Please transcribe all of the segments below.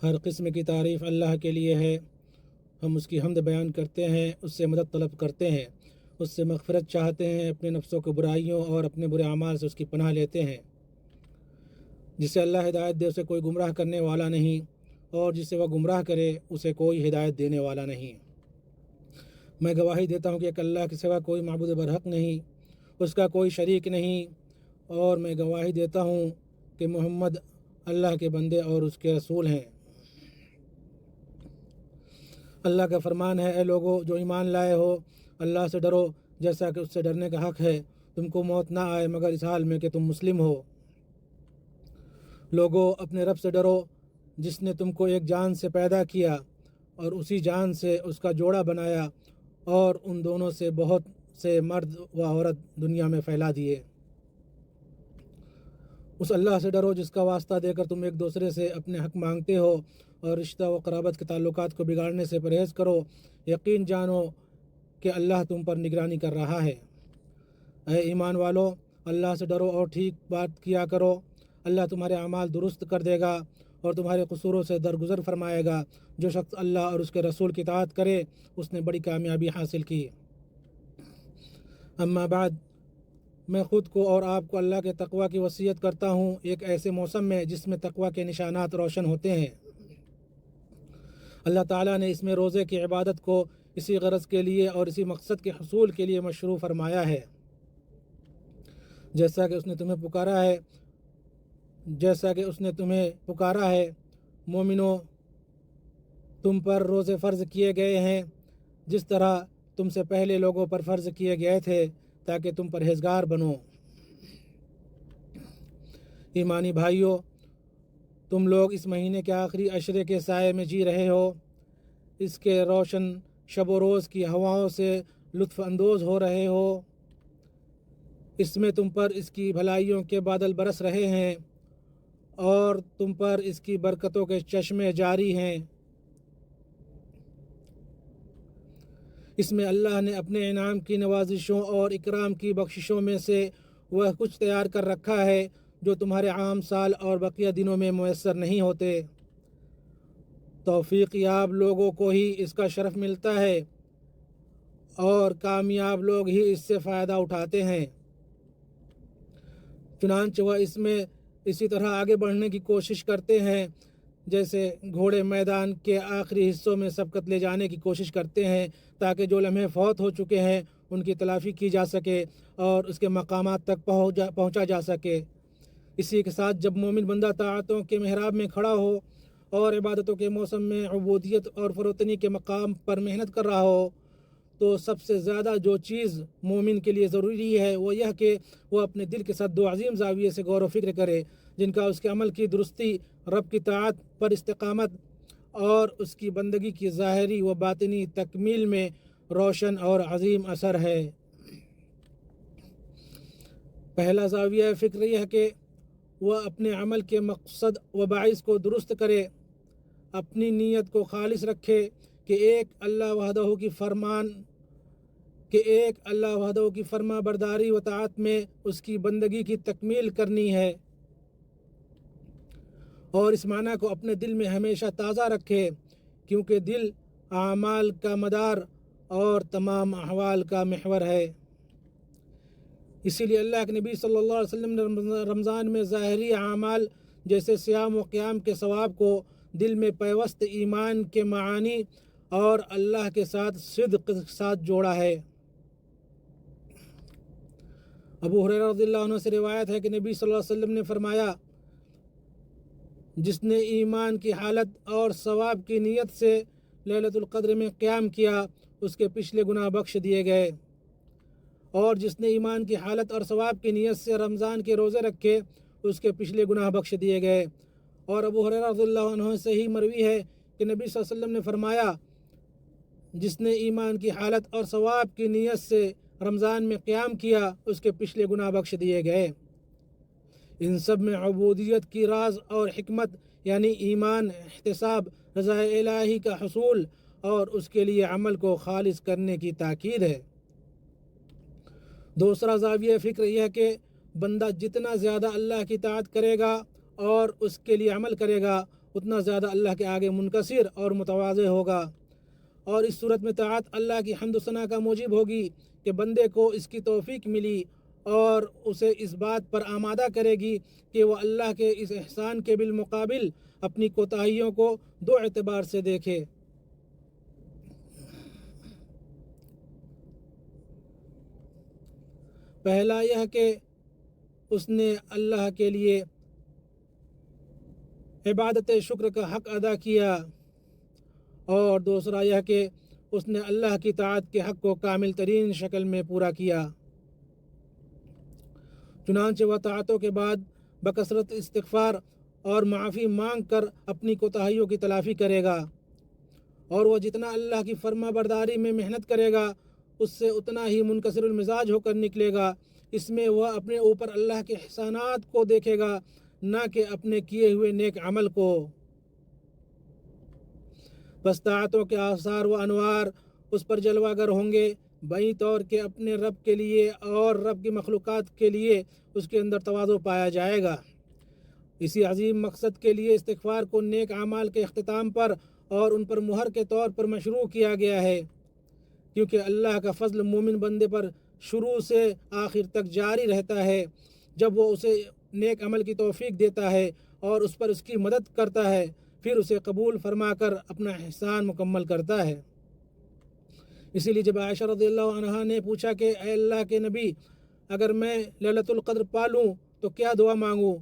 ہر قسم کی تعریف اللہ کے لیے ہے۔ ہم اس کی حمد بیان کرتے ہیں، اس سے مدد طلب کرتے ہیں، اس سے مغفرت چاہتے ہیں، اپنے نفسوں کو برائیوں اور اپنے برے اعمال سے اس کی پناہ لیتے ہیں۔ جسے اللہ ہدایت دے اسے کوئی گمراہ کرنے والا نہیں، اور جسے وہ گمراہ کرے اسے کوئی ہدایت دینے والا نہیں۔ میں گواہی دیتا ہوں کہ ایک اللہ کے سوا کوئی معبود برحق نہیں، اس کا کوئی شریک نہیں، اور میں گواہی دیتا ہوں کہ محمد اللہ کے بندے اور اس کے رسول ہیں۔ اللہ کا فرمان ہے، اے لوگو جو ایمان لائے ہو، اللہ سے ڈرو جیسا کہ اس سے ڈرنے کا حق ہے۔ تم کو موت نہ آئے مگر اس حال میں کہ تم مسلم ہو۔ لوگو اپنے رب سے ڈرو جس نے تم کو ایک جان سے پیدا کیا اور اسی جان سے اس کا جوڑا بنایا، اور ان دونوں سے بہت سے مرد و عورت دنیا میں پھیلا دیے۔ اس اللہ سے ڈرو جس کا واسطہ دے کر تم ایک دوسرے سے اپنے حق مانگتے ہو، اور رشتہ و قرابت کے تعلقات کو بگاڑنے سے پرہیز کرو۔ یقین جانو کہ اللہ تم پر نگرانی کر رہا ہے۔ اے ایمان والو، اللہ سے ڈرو اور ٹھیک بات کیا کرو۔ اللہ تمہارے اعمال درست کر دے گا اور تمہارے قصوروں سے درگزر فرمائے گا۔ جو شخص اللہ اور اس کے رسول کی اطاعت کرے اس نے بڑی کامیابی حاصل کی۔ اما بعد، میں خود کو اور آپ کو اللہ کے تقوی کی وصیت کرتا ہوں، ایک ایسے موسم میں جس میں تقوی کے نشانات روشن ہوتے ہیں۔ اللہ تعالیٰ نے اس میں روزے کی عبادت کو اسی غرض کے لیے اور اسی مقصد کے حصول کے لیے مشروع فرمایا ہے، جیسا کہ اس نے تمہیں پکارا ہے۔ مومنو، تم پر روزے فرض کیے گئے ہیں جس طرح تم سے پہلے لوگوں پر فرض کیے گئے تھے تاکہ تم پرہیزگار بنو۔ ایمانی بھائیو، تم لوگ اس مہینے کے آخری عشرے کے سائے میں جی رہے ہو، اس کے روشن شب و روز کی ہواؤں سے لطف اندوز ہو رہے ہو۔ اس میں تم پر اس کی بھلائیوں کے بادل برس رہے ہیں اور تم پر اس کی برکتوں کے چشمے جاری ہیں۔ اس میں اللہ نے اپنے انعام کی نوازشوں اور اکرام کی بخششوں میں سے وہ کچھ تیار کر رکھا ہے جو تمہارے عام سال اور بقیہ دنوں میں میسر نہیں ہوتے۔ توفیق یاب لوگوں کو ہی اس کا شرف ملتا ہے اور کامیاب لوگ ہی اس سے فائدہ اٹھاتے ہیں۔ چنانچہ وہ اس میں اسی طرح آگے بڑھنے کی کوشش کرتے ہیں جیسے گھوڑے میدان کے آخری حصوں میں سبقت لے جانے کی کوشش کرتے ہیں تاکہ جو لمحے فوت ہو چکے ہیں ان کی تلافی کی جا سکے اور اس کے مقامات تک پہنچا جا سکے۔ اسی کے ساتھ جب مومن بندہ طاعتوں کے محراب میں کھڑا ہو اور عبادتوں کے موسم میں عبودیت اور فروتنی کے مقام پر محنت کر رہا ہو، تو سب سے زیادہ جو چیز مومن کے لیے ضروری ہے وہ یہ کہ وہ اپنے دل کے ساتھ دو عظیم زاویے سے غور و فکر کرے جن کا اس کے عمل کی درستی، رب کی طاعت پر استقامت اور اس کی بندگی کی ظاہری و باطنی تکمیل میں روشن اور عظیم اثر ہے۔ پہلا زاویہ فکر یہ ہے کہ وہ اپنے عمل کے مقصد و باعث کو درست کرے، اپنی نیت کو خالص رکھے کہ ایک اللہ وحدہ کی فرما برداری و طاعت میں اس کی بندگی کی تکمیل کرنی ہے، اور اس معنی کو اپنے دل میں ہمیشہ تازہ رکھے، کیونکہ دل اعمال کا مدار اور تمام احوال کا محور ہے۔ اسی لیے اللہ کے نبی صلی اللہ علیہ وسلم نے رمضان میں ظاہری اعمال جیسے صیام و قیام کے ثواب کو دل میں پیوست ایمان کے معانی اور اللہ کے ساتھ صدق کے ساتھ جوڑا ہے۔ ابو ہریرہ رضی اللہ عنہ سے روایت ہے کہ نبی صلی اللہ علیہ وسلم نے فرمایا، جس نے ایمان کی حالت اور ثواب کی نیت سے لیلۃ القدر میں قیام کیا اس کے پچھلے گناہ بخش دیے گئے، اور جس نے ایمان کی حالت اور ثواب کی نیت سے رمضان کے روزے رکھے اس کے پچھلے گناہ بخش دیے گئے۔ اور ابو ہریرہ رضی اللہ عنہ سے ہی مروی ہے کہ نبی صلی اللہ علیہ وسلم نے فرمایا، جس نے ایمان کی حالت اور ثواب کی نیت سے رمضان میں قیام کیا اس کے پچھلے گناہ بخش دیے گئے۔ ان سب میں عبودیت کی راز اور حکمت یعنی ایمان، احتساب، رضا الہی کا حصول اور اس کے لیے عمل کو خالص کرنے کی تاکید ہے۔ دوسرا زاویہ فکر یہ ہے کہ بندہ جتنا زیادہ اللہ کی اطاعت کرے گا اور اس کے لیے عمل کرے گا اتنا زیادہ اللہ کے آگے منکسر اور متواضع ہوگا۔ اور اس صورت میں طاعت اللہ کی حمد و ثنا کا موجب ہوگی کہ بندے کو اس کی توفیق ملی اور اسے اس بات پر آمادہ کرے گی کہ وہ اللہ کے اس احسان کے بالمقابل اپنی کوتاہیوں کو دو اعتبار سے دیکھے۔ پہلا یہ کہ اس نے اللہ کے لیے عبادت شکر کا حق ادا کیا، اور دوسرا یہ کہ اس نے اللہ کی طاعت کے حق کو کامل ترین شکل میں پورا کیا۔ چنانچہ وہ طاعتوں کے بعد بکثرت استغفار اور معافی مانگ کر اپنی کوتاہیوں کی تلافی کرے گا، اور وہ جتنا اللہ کی فرما برداری میں محنت کرے گا اس سے اتنا ہی منکسر المزاج ہو کر نکلے گا۔ اس میں وہ اپنے اوپر اللہ کے احسانات کو دیکھے گا، نہ کہ اپنے کیے ہوئے نیک عمل کو۔ بس طاعتوں کے آثار و انوار اس پر جلوہ گر ہوں گے، بائیں طور کے اپنے رب کے لیے اور رب کی مخلوقات کے لیے اس کے اندر تواضع پایا جائے گا۔ اسی عظیم مقصد کے لیے استغفار کو نیک اعمال کے اختتام پر اور ان پر مہر کے طور پر مشروع کیا گیا ہے، کیونکہ اللہ کا فضل مومن بندے پر شروع سے آخر تک جاری رہتا ہے جب وہ اسے نیک عمل کی توفیق دیتا ہے اور اس پر اس کی مدد کرتا ہے، پھر اسے قبول فرما کر اپنا احسان مکمل کرتا ہے۔ اسی لیے جب عائشہ رضی اللہ عنہا نے پوچھا کہ اے اللہ کے نبی، اگر میں لیلۃ القدر پالوں تو کیا دعا مانگوں،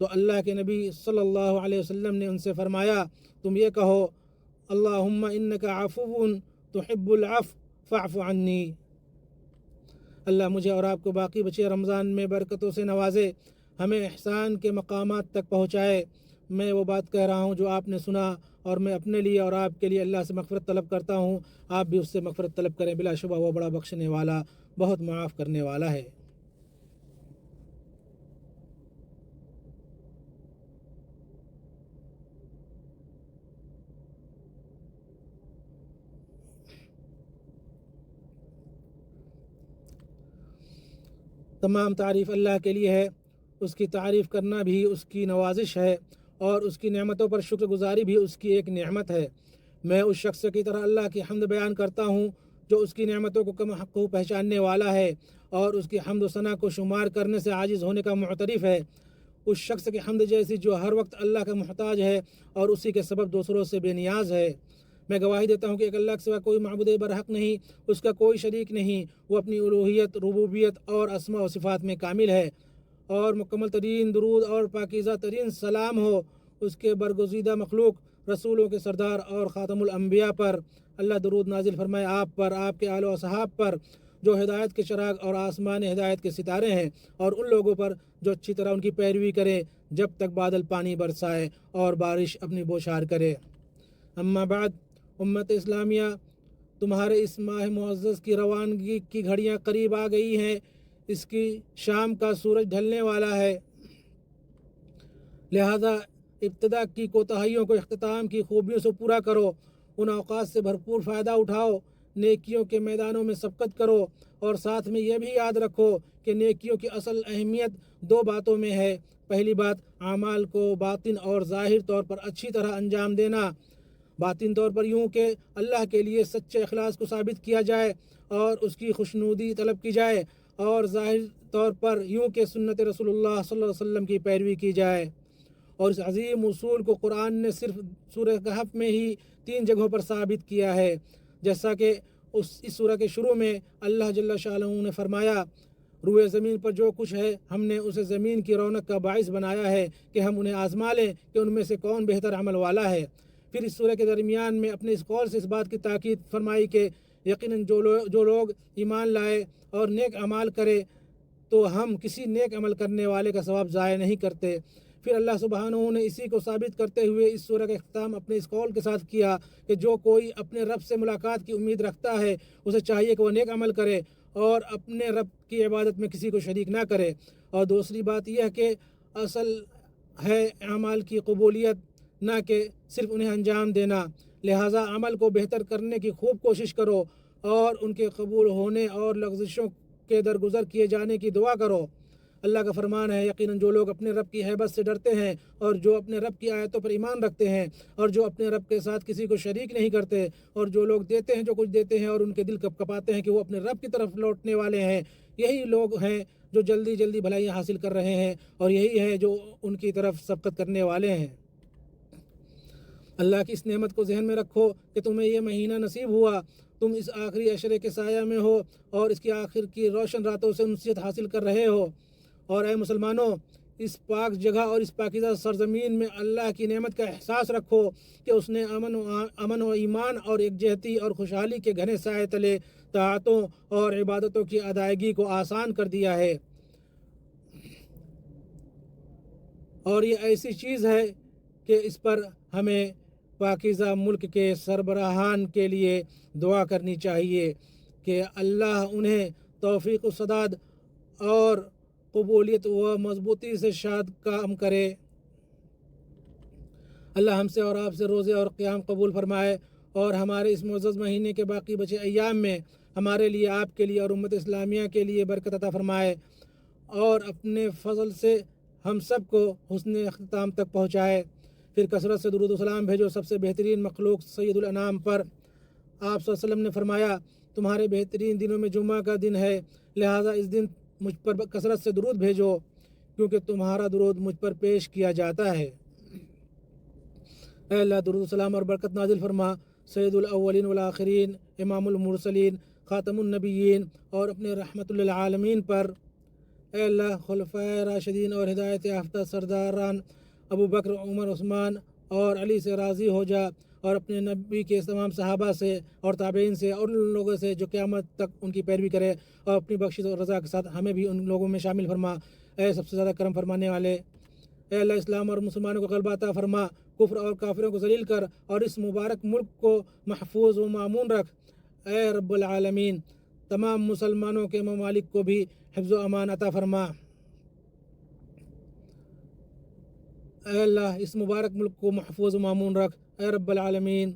تو اللہ کے نبی صلی اللہ علیہ وسلم نے ان سے فرمایا، تم یہ کہو، اللہم انک عفو تحب العفو فاعف عنی۔ اللہ مجھے اور آپ کو باقی بچے رمضان میں برکتوں سے نوازے، ہمیں احسان کے مقامات تک پہنچائے۔ میں وہ بات کہہ رہا ہوں جو آپ نے سنا، اور میں اپنے لیے اور آپ کے لیے اللہ سے مغفرت طلب کرتا ہوں، آپ بھی اس سے مغفرت طلب کریں، بلا شبہ وہ بڑا بخشنے والا، بہت معاف کرنے والا ہے۔ تمام تعریف اللہ کے لیے ہے، اس کی تعریف کرنا بھی اس کی نوازش ہے، اور اس کی نعمتوں پر شکر گزاری بھی اس کی ایک نعمت ہے۔ میں اس شخص کی طرح اللہ کی حمد بیان کرتا ہوں جو اس کی نعمتوں کو کم حق پہچاننے والا ہے اور اس کی حمد و ثنا کو شمار کرنے سے عاجز ہونے کا معترف ہے۔ اس شخص کی حمد جیسی جو ہر وقت اللہ کا محتاج ہے اور اسی کے سبب دوسروں سے بے نیاز ہے۔ میں گواہی دیتا ہوں کہ ایک اللہ کے سوا کوئی معبود برحق نہیں، اس کا کوئی شریک نہیں، وہ اپنی الوہیت، ربوبیت اور اسماء و صفات میں کامل ہے، اور مکمل ترین درود اور پاکیزہ ترین سلام ہو اس کے برگزیدہ مخلوق رسولوں کے سردار اور خاتم الانبیاء پر۔ اللہ درود نازل فرمائے آپ پر، آپ کے آل و اصحاب پر جو ہدایت کے چراغ اور آسمان ہدایت کے ستارے ہیں، اور ان لوگوں پر جو اچھی طرح ان کی پیروی کرے جب تک بادل پانی برسائے اور بارش اپنی بوچھار کرے۔ اما بعد، امت اسلامیہ، تمہارے اس ماہ معزز کی روانگی کی گھڑیاں قریب آ گئی ہیں۔ اس کی شام کا سورج ڈھلنے والا ہے، لہذا ابتدا کی کوتاہیوں کو اختتام کی خوبیوں سے پورا کرو، ان اوقات سے بھرپور فائدہ اٹھاؤ، نیکیوں کے میدانوں میں سبقت کرو، اور ساتھ میں یہ بھی یاد رکھو کہ نیکیوں کی اصل اہمیت دو باتوں میں ہے۔ پہلی بات، اعمال کو باطن اور ظاہر طور پر اچھی طرح انجام دینا۔ باطن طور پر یوں کہ اللہ کے لیے سچے اخلاص کو ثابت کیا جائے اور اس کی خوشنودی طلب کی جائے، اور ظاہر طور پر یوں کہ سنت رسول اللہ صلی اللہ علیہ وسلم کی پیروی کی جائے۔ اور اس عظیم اصول کو قرآن نے صرف سورہ کہف میں ہی 3 جگہوں پر ثابت کیا ہے، جیسا کہ اس سورہ کے شروع میں اللہ جل شانہ نے فرمایا، روئے زمین پر جو کچھ ہے ہم نے اسے زمین کی رونق کا باعث بنایا ہے کہ ہم انہیں آزما لیں کہ ان میں سے کون بہتر عمل والا ہے۔ پھر اس سورہ کے درمیان میں اپنے اس قول سے اس بات کی تاکید فرمائی کہ یقیناً جو لوگ ایمان لائے اور نیک اعمال کرے تو ہم کسی نیک عمل کرنے والے کا ثواب ضائع نہیں کرتے۔ پھر اللہ سبحانہ نے اسی کو ثابت کرتے ہوئے اس سورہ کا اختتام اپنے اس قول کے ساتھ کیا کہ جو کوئی اپنے رب سے ملاقات کی امید رکھتا ہے اسے چاہیے کہ وہ نیک عمل کرے اور اپنے رب کی عبادت میں کسی کو شریک نہ کرے۔ اور دوسری بات یہ کہ اصل ہے اعمال کی قبولیت، نہ کہ صرف انہیں انجام دینا، لہٰذا عمل کو بہتر کرنے کی خوب کوشش کرو اور ان کے قبول ہونے اور لغزشوں کے درگزر کیے جانے کی دعا کرو۔ اللہ کا فرمان ہے یقیناً جو لوگ اپنے رب کی ہیبت سے ڈرتے ہیں اور جو اپنے رب کی آیتوں پر ایمان رکھتے ہیں اور جو اپنے رب کے ساتھ کسی کو شریک نہیں کرتے اور جو لوگ دیتے ہیں جو کچھ دیتے ہیں اور ان کے دل کپ کپاتے ہیں کہ وہ اپنے رب کی طرف لوٹنے والے ہیں، یہی لوگ ہیں جو جلدی جلدی بھلائیاں حاصل کر رہے ہیں اور یہی ہے جو ان کی طرف سبقت کرنے والے ہیں۔ اللہ کی اس نعمت کو ذہن میں رکھو کہ تمہیں یہ مہینہ نصیب ہوا، تم اس آخری عشرے کے سایہ میں ہو اور اس کی آخر کی روشن راتوں سے انسیت حاصل کر رہے ہو، اور اے مسلمانوں اس پاک جگہ اور اس پاکیزہ سرزمین میں اللہ کی نعمت کا احساس رکھو کہ اس نے امن و ایمان اور یکجہتی اور خوشحالی کے گھنے سائے تلے طاعتوں اور عبادتوں کی ادائیگی کو آسان کر دیا ہے، اور یہ ایسی چیز ہے کہ اس پر ہمیں پاکیزہ ملک کے سربراہان کے لیے دعا کرنی چاہیے کہ اللہ انہیں توفیق و سداد اور قبولیت و مضبوطی سے شاد کام کرے۔ اللہ ہم سے اور آپ سے روزے اور قیام قبول فرمائے اور ہمارے اس معزز مہینے کے باقی بچے ایام میں ہمارے لیے، آپ کے لیے اور امت اسلامیہ کے لیے برکت عطا فرمائے اور اپنے فضل سے ہم سب کو حسن اختتام تک پہنچائے۔ پھر کثرت سے درود و سلام بھیجو سب سے بہترین مخلوق سید الانام پر۔ آپ صلی اللہ علیہ وسلم نے فرمایا تمہارے بہترین دنوں میں جمعہ کا دن ہے، لہٰذا اس دن مجھ پر کثرت سے درود بھیجو کیونکہ تمہارا درود مجھ پر پیش کیا جاتا ہے۔ اے اللہ درود و سلام اور برکت نازل فرما سید الاولین والآخرین، امام المرسلین، خاتم النبیین اور اپنے رحمت للعالمین پر۔ اے اللہ خلفائے راشدین اور ہدایت یافتہ سرداران ابو بکر، عمر، عثمان اور علی سے راضی ہو جا، اور اپنے نبی کے تمام صحابہ سے اور تابعین سے اور ان لوگوں سے جو قیامت تک ان کی پیروی کرے، اور اپنی بخشش اور رضا کے ساتھ ہمیں بھی ان لوگوں میں شامل فرما۔ اے سب سے زیادہ کرم فرمانے والے، اے اللہ اسلام اور مسلمانوں کو غلبہ عطا فرما، کفر اور کافروں کو ذلیل کر اور اس مبارک ملک کو محفوظ و مامون رکھ۔ اے رب العالمین تمام مسلمانوں کے ممالک کو بھی حفظ و امان عطا فرما۔ اے اللہ اس مبارک ملک کو محفوظ و مامون رکھ۔ اے رب العالمین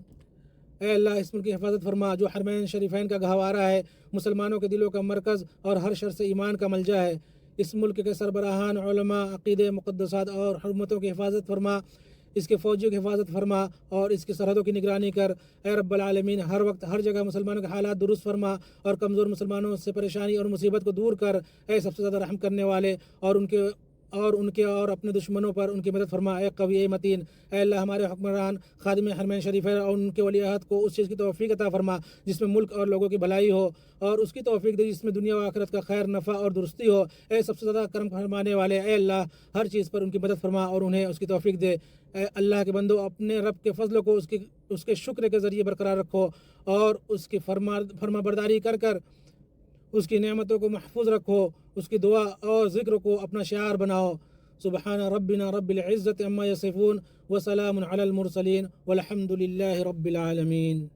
اے اللہ اس ملک کی حفاظت فرما جو حرمین شریفین کا گہوارہ ہے، مسلمانوں کے دلوں کا مرکز اور ہر شر سے ایمان کا ملجا ہے۔ اس ملک کے سربراہان، علماء، عقیدے، مقدسات اور حرمتوں کی حفاظت فرما، اس کے فوجیوں کی حفاظت فرما اور اس کی سرحدوں کی نگرانی کر۔ اے رب العالمین ہر وقت ہر جگہ مسلمانوں کے حالات درست فرما اور کمزور مسلمانوں سے پریشانی اور مصیبت کو دور کر۔ اے سب سے زیادہ رحم کرنے والے اور ان کے اور اپنے دشمنوں پر ان کی مدد فرما۔ اے قوی، اے متین، اے اللہ ہمارے حکمران خادم حرمین شریف اور ان کے ولی عہد کو اس چیز کی توفیق عطا فرما جس میں ملک اور لوگوں کی بھلائی ہو، اور اس کی توفیق دے جس میں دنیا و آخرت کا خیر، نفع اور درستی ہو۔ اے سب سے زیادہ کرم فرمانے والے، اے اللہ ہر چیز پر ان کی مدد فرما اور انہیں اس کی توفیق دے۔ اے اللہ کے بندو اپنے رب کے فضل کو اس کے شکر کے ذریعے برقرار رکھو اور اس کی فرما برداری کر کر اس کی نعمتوں کو محفوظ رکھو، اس کی دعا اور ذکر کو اپنا شعار بناؤ۔ سبحان ربنا رب العزت عما یصفون وسلام علی المرسلین والحمد للہ رب العالمین۔